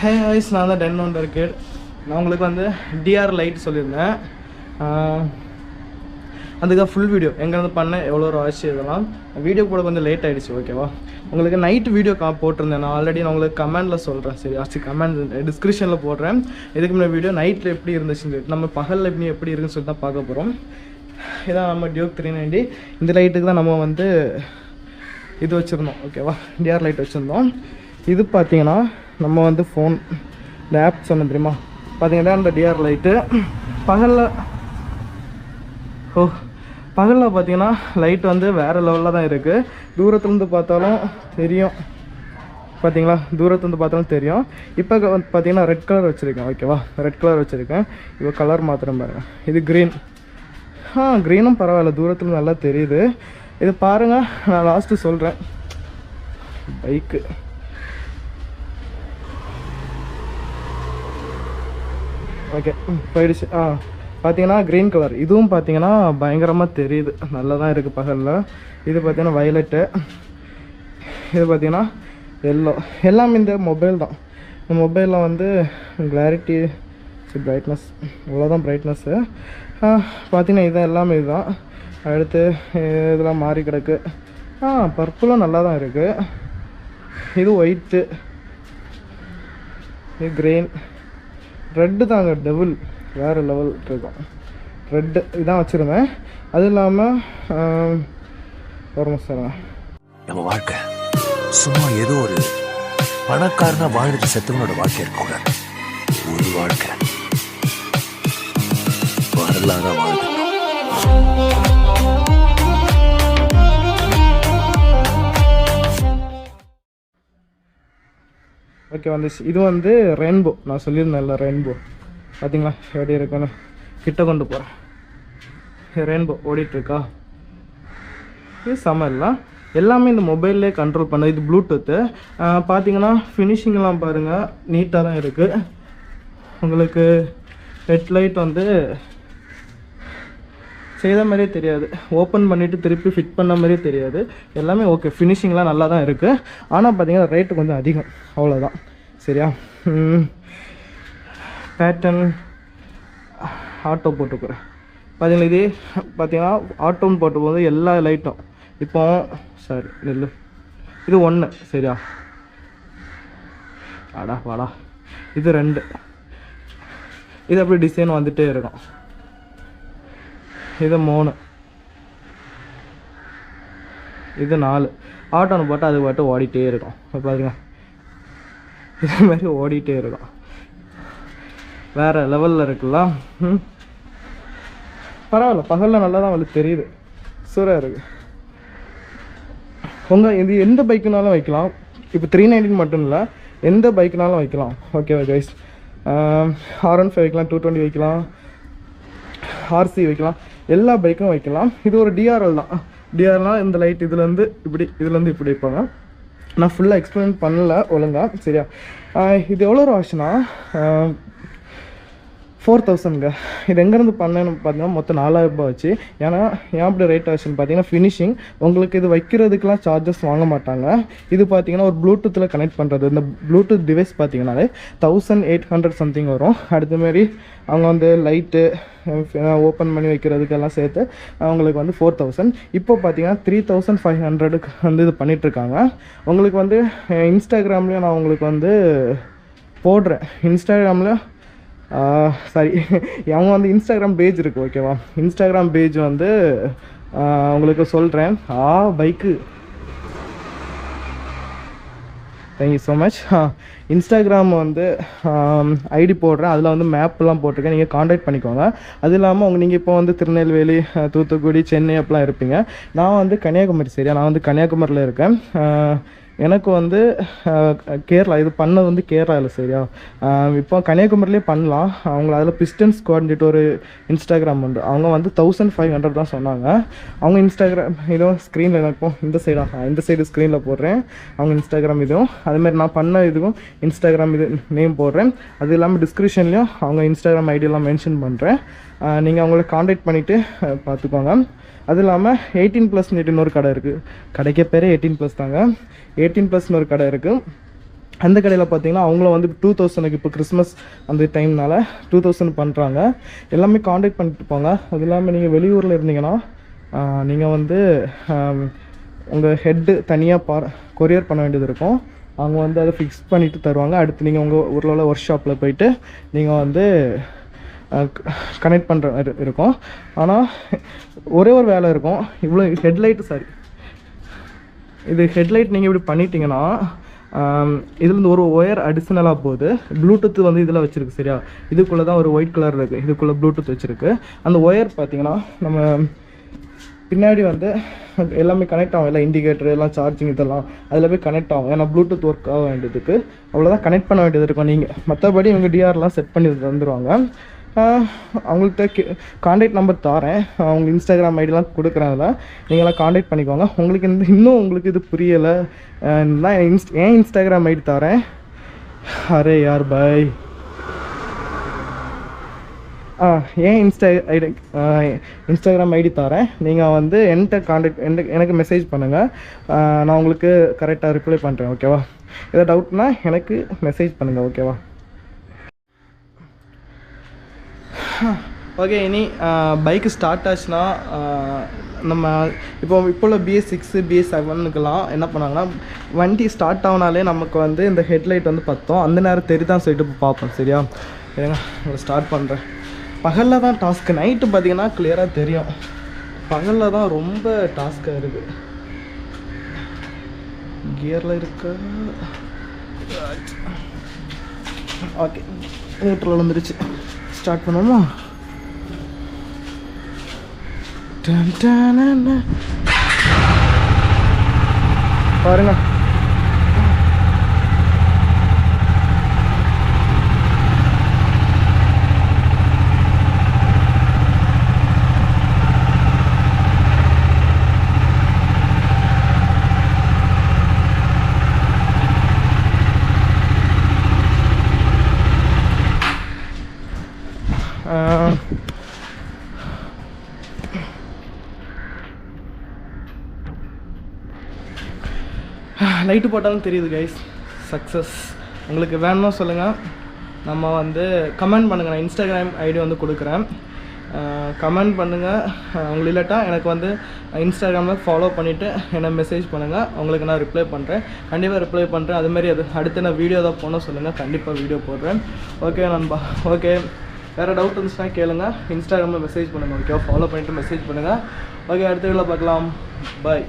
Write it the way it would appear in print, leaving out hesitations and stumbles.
ஹே voice, நான் தான் 10 one இருக்கு. நான் உங்களுக்கு வந்து டிஆர் லைட் சொல்லியிருந்தேன். அதுக்காக ஃபுல் வீடியோ எங்கேருந்து பண்ணேன், எவ்வளோ ஒரு ஆச்சு, இதெல்லாம் வீடியோ கூட கொஞ்சம் லேட் ஆகிடுச்சு. ஓகேவா, உங்களுக்கு நைட்டு வீடியோ போட்டிருந்தேன். நான் ஆல்ரெடி நான் உங்களுக்கு கமெண்டில் சொல்கிறேன். சரி, ஆச்சு கமெண்ட் டிஸ்கிரிப்ஷனில் போடுறேன். இதுக்கு முன்னாடி வீடியோ நைட்டில் எப்படி இருந்துச்சுன்னு நம்ம பகலில் எப்படி இருக்குன்னு சொல்லி தான் பார்க்க போகிறோம். இதான் நம்ம டியூக் 390. இந்த லைட்டுக்கு தான் நம்ம வந்து இது வச்சுருந்தோம். ஓகேவா, டிஆர் லைட் வச்சுருந்தோம். இது பார்த்தீங்கன்னா நம்ம வந்து ஃபோன் இந்த ஆப் சொன்னோம் தெரியுமா, பார்த்தீங்கன்னா இந்த டிஆர் லைட்டு பகலில் பார்த்தீங்கன்னா லைட் வந்து வேறு லெவலில் தான் இருக்குது. தூரத்துலேருந்து பார்த்தாலும் தெரியும். பார்த்தீங்களா, தூரத்துலேருந்து பார்த்தாலும் தெரியும். இப்போ வந்து பார்த்தீங்கன்னா ரெட் கலர் வச்சுருக்கேன். ஓகேவா, ரெட் கலர் வச்சுருக்கேன். இப்போ கலர் மாத்திரம் பாருங்க, இது க்ரீன். க்ரீனும் பரவாயில்ல, தூரத்தில் நல்லா தெரியுது. இது பாருங்கள், நான் லாஸ்ட்டு சொல்கிறேன். பைக்கு ஓகே போயிடுச்சு. பார்த்தீங்கன்னா க்ரீன் கலர், இதுவும் பார்த்தீங்கன்னா பயங்கரமாக தெரியுது, நல்லா தான் இருக்குது பகலில். இது பார்த்தீங்கன்னா வயலட்டு, இது பார்த்தீங்கன்னா எல்லோ. எல்லாமே இந்த மொபைல் தான். இந்த மொபைலில் வந்து கிளாரிட்டி, பிரைட்னஸ், இவ்வளோதான் பிரைட்னஸ்ஸு. பார்த்தீங்கன்னா இது எல்லாமே இதுதான். அடுத்து இதெல்லாம் மாறி கிடக்கு. பர்பிளும் நல்லா தான் இருக்குது. இது ஒயிட்டு, இது க்ரீன், ரெட்டு தாங்க டெவில், வேறு லெவல் இருக்கும். ரெட்டு இதான் வச்சுருந்தேன். அது இல்லாமல் ஒரு நிமிஷம், நம்ம வாழ்க்கை சும்மா ஏதோ ஒரு பணக்காரனா வாழ்ந்துட்டு செத்தவனோட வாழ்க்கை இருக்கக்கூடாது. ஒரு வாழ்க்கை வரலாறா வாழ்க்கை. ஓகே வந்துச்சு. இது வந்து ரெயின்போ, நான் சொல்லியிருந்தேன்ல ரெயின்போ. பார்த்தீங்களா எப்படி இருக்குன்னு, கிட்ட கொண்டு போகிறேன். ரெயின்போ ஓடிட்டுருக்கா, இது செம்ம இல்லை. எல்லாமே இந்த மொபைல்லே கண்ட்ரோல் பண்ண. இது ப்ளூடூத்து. பார்த்தீங்கன்னா ஃபினிஷிங்லாம் பாருங்கள், நீட்டாக தான் இருக்குது. உங்களுக்கு ஹெட்லைட் வந்து செய்த மாதிரியே தெரியாது, ஓப்பன் பண்ணிவிட்டு திருப்பி ஃபிட் பண்ண மாதிரியே தெரியாது. எல்லாமே ஓகே, ஃபினிஷிங்லாம் நல்லா தான் இருக்குது. ஆனால் பார்த்தீங்கன்னா ரேட்டு கொஞ்சம் அதிகம், அவ்வளோதான். சரியா, பேட்டர்ன் ஆட்டோ போட்டுக்கிறேன். பார்த்தீங்களா, இதே பார்த்தீங்கன்னா ஆட்டோன்னு போட்டு போது எல்லா லைட்டும் இப்போ சரி இல்லை, இது 1. சரியா, வாடா இது 2. இது அப்படி டிசைன் வந்துகிட்டே இருக்கும். இது 3, இது 4. ஆட்டோன்னு போட்டு அது பாட்டு ஓடிட்டே இருக்கும். பாருங்க, இது மாதிரி ஓடிட்டே இருக்கும். வேறு லெவலில் இருக்குல்ல. பரவாயில்ல, பகலில் நல்லா தான் அவளுக்கு தெரியுது, சூறாக இருக்குது. இது எந்த பைக்குனாலும் வைக்கலாம். இப்போ 390 மட்டும் இல்லை, எந்த பைக்குனாலும் வைக்கலாம். ஓகேவா கைஸ், R15 வைக்கலாம், 220 வைக்கலாம், RC வைக்கலாம், எல்லா பைக்கும் வைக்கலாம். இது ஒரு டிஆர்எல் தான். டிஆர்எல்னால் இந்த லைட் இதுலேருந்து இப்படி வைப்பாங்க. நான் ஃபுல்லாக எக்ஸ்பிளைன் பண்ணல ஒழுங்காக. சரியா, இது எவ்வளோ ஆச்சுன்னா 4000ங்க. இது எங்கேருந்து பண்ணேன்னு பார்த்தீங்கன்னா மொத்தம் 4000 ரூபாய் வச்சு. ஏன்னா ஏன் அப்படி ரேட் ஆச்சுன்னு பார்த்தீங்கன்னா ஃபினிஷிங். உங்களுக்கு இது வைக்கிறதுக்கெலாம் சார்ஜஸ் வாங்க மாட்டாங்க. இது பார்த்தீங்கன்னா ஒரு ப்ளூடூத்தில் கனெக்ட் பண்ணுறது. இந்த ப்ளூடூத் டிவைஸ் பார்த்தீங்கன்னாலே 1800 சம்திங் வரும். அடுத்த மாரி அவங்க வந்து லைட்டு ஓப்பன் பண்ணி வைக்கிறதுக்கெல்லாம் சேர்த்து அவங்களுக்கு வந்து 4000. இப்போ பார்த்தீங்கன்னா 3500க்கு வந்து இது பண்ணிகிட்ருக்காங்க. உங்களுக்கு வந்து இன்ஸ்டாகிராம்லேயும் நான் உங்களுக்கு வந்து போடுறேன். இன்ஸ்டாகிராமில் சாரி, அவங்க வந்து இன்ஸ்டாகிராம் பேஜ் இருக்குது. ஓகேவா, இன்ஸ்டாகிராம் பேஜ் வந்து உங்களுக்கு சொல்கிறேன். Bike thank you so much. Instagram வந்து ஐடி போடுறேன், அதில் வந்து மேப்லாம் போட்டிருக்கேன், நீங்கள் காண்டாக்ட் பண்ணிக்கோங்க. அது இல்லாமல் நீங்கள் இப்போ வந்து திருநெல்வேலி, தூத்துக்குடி, சென்னை அப்படிலாம் இருப்பீங்க. நான் வந்து கன்னியாகுமரி. சரியா, நான் வந்து கன்னியாகுமரியில் இருக்கேன். எனக்கு வந்து கேரளா, இது பண்ணது வந்து கேரளாவில். சரியா, இப்போ கன்னியாகுமரியிலே பண்ணலாம். அவங்கள அதில் பிஸ்டன்ஸ் கோஆர்டினேட் ஒரு இன்ஸ்டாகிராம் உண்டு. அவங்க வந்து 1500 தான் சொன்னாங்க. அவங்க இன்ஸ்டாகிராம் இதுவும் ஸ்க்ரீனில் இப்போ இந்த சைடு ஸ்க்ரீனில் போடுறேன் அவங்க இன்ஸ்டாகிராம் இதுவும். அதுமாதிரி நான் பண்ண இதுவும் இன்ஸ்டாகிராம் இது நேம் போடுறேன். அது இல்லாமல் டிஸ்கிரிப்ஷன்லேயும் அவங்க இன்ஸ்டாகிராம் ஐடியெல்லாம் மென்ஷன் பண்ணுறேன். நீங்கள் அவங்கள காண்டாக்ட் பண்ணிவிட்டு பார்த்துக்கோங்க. அது இல்லாமல் 18+ இன்னொரு கடை இருக்குது. கடைக்கே பேரே 18+ தாங்க. 18+ ஒரு கடை இருக்குது. அந்த கடையில் பார்த்தீங்கன்னா அவங்கள வந்து 2000க்கு இப்போ கிறிஸ்மஸ் அந்த டைம்னால 2000 பண்ணுறாங்க. எல்லாமே காண்டாக்ட் பண்ணிட்டு போங்க. அது இல்லாமல் நீங்கள் வெளியூரில் இருந்தீங்கன்னா நீங்கள் வந்து உங்கள் ஹெட்டு தனியாக கொரியர் பண்ண வேண்டியது இருக்கும். அவங்க வந்து அதை ஃபிக்ஸ் பண்ணிவிட்டு தருவாங்க. அடுத்து நீங்கள் உங்கள் ஊரில் உள்ள ஒர்க் ஷாப்பில் போயிட்டு நீங்கள் வந்து கனெக்ட் பண்ணுற மாதிரி இருக்கும். ஆனால் ஒரே ஒரு வேலை இருக்கும். இவ்வளோ இது ஹெட்லைட் நீங்கள் இப்படி பண்ணிட்டீங்கன்னா இதுலேருந்து ஒரு ஒயர் அடிஷ்னலாக போகுது. ப்ளூடூத் வந்து இதில் வச்சுருக்கு சரியா. இதுக்குள்ளே தான் ஒரு ஒயிட் கலர் இருக்குது. இதுக்குள்ளே ப்ளூடூத் வச்சுருக்கு. அந்த ஒயர் பார்த்தீங்கன்னா நம்ம பின்னாடி வந்து எல்லாமே கனெக்ட் ஆகும். எல்லாம் இண்டிகேட்டர் எல்லாம் சார்ஜிங் இதெல்லாம் அதில் போய் கனெக்ட் ஆகும். ஏன்னா ப்ளூடூத் ஒர்க் ஆக வேண்டியதுக்கு அவ்வளோதான் கனெக்ட் பண்ண வேண்டியது இருக்கும். நீங்கள் மற்றபடி இவங்க டிஆர்லாம் செட் பண்ணி தந்துடுவாங்க. அவங்கள்ட்ட காண்டாக்ட் நம்பர் தரேன். அவங்க இன்ஸ்டாகிராம் ஐடிலாம் கொடுக்குறதுல நீங்களாம் காண்டாக்ட் பண்ணிக்கோங்க. உங்களுக்கு இன்னும் உங்களுக்கு இது புரியலை நான் ஏன் இன்ஸ்டாகிராம் ஐடி தரேன். அரே யார் பாய் ஏன் இன்ஸ்டாகிராம் ஐடி தரேன். நீங்கள் வந்து எனக்கு மெசேஜ் பண்ணுங்கள். நான் உங்களுக்கு கரெக்டாக ரிப்ளை பண்ணுறேன். ஓகேவா? ஏதாவது டவுட்னா எனக்கு மெசேஜ் பண்ணுங்கள். ஓகேவா? ஓகே. இனி பைக்கு ஸ்டார்ட் ஆச்சுன்னா நம்ம இப்போ உள்ள BS6 BS7க்கெல்லாம் என்ன பண்ணாங்கன்னா வண்டி ஸ்டார்ட் ஆகினாலே நமக்கு வந்து இந்த ஹெட்லைட் வந்து பற்றும். அந்த நேரம் தெரிதான் சொல்லிட்டு பார்ப்போம். சரியா? ஏங்க உங்களை ஸ்டார்ட் பண்ணுறேன். பகலில் தான் டாஸ்க்கு. நைட்டு பார்த்தீங்கன்னா கிளியராக தெரியும். பகலில் தான் ரொம்ப டாஸ்க்காக இருக்குது. கியரில் இருக்க ஓகே நியூட்ரல் வந்துருச்சு. ஸ்டார்ட் பண்ணுவோமா? பாருங்க லைட்டு போட்டாலும் தெரியுது கைஸ். சக்ஸஸ். உங்களுக்கு வேணும்னா சொல்லுங்கள். நம்ம வந்து கமெண்ட் பண்ணுங்கள். நான் இன்ஸ்டாகிராம் ஐடி வந்து கொடுக்குறேன். கமெண்ட் பண்ணுங்கள். உங்களுக்கு இல்லாட்டா எனக்கு வந்து இன்ஸ்டாகிராமில் ஃபாலோ பண்ணிவிட்டு என்னை மெசேஜ் பண்ணுங்கள். உங்களுக்கு நான் ரிப்ளை பண்ணுறேன். கண்டிப்பாக ரிப்ளை பண்ணுறேன். அதுமாரி அடுத்து நான் வீடியோ தான் போன சொல்லுங்கள். கண்டிப்பாக வீடியோ போடுறேன். ஓகே நண்பா. ஓகே. வேறு டவுட் இருந்துச்சுன்னா கேளுங்கள். இன்ஸ்டாகிராமில் மெசேஜ் பண்ணுங்கள். ஓகே? ஃபாலோ பண்ணிவிட்டு மெசேஜ் பண்ணுங்கள். ஓகே. அடுத்த வீடியோவில் பார்க்கலாம். பாய்.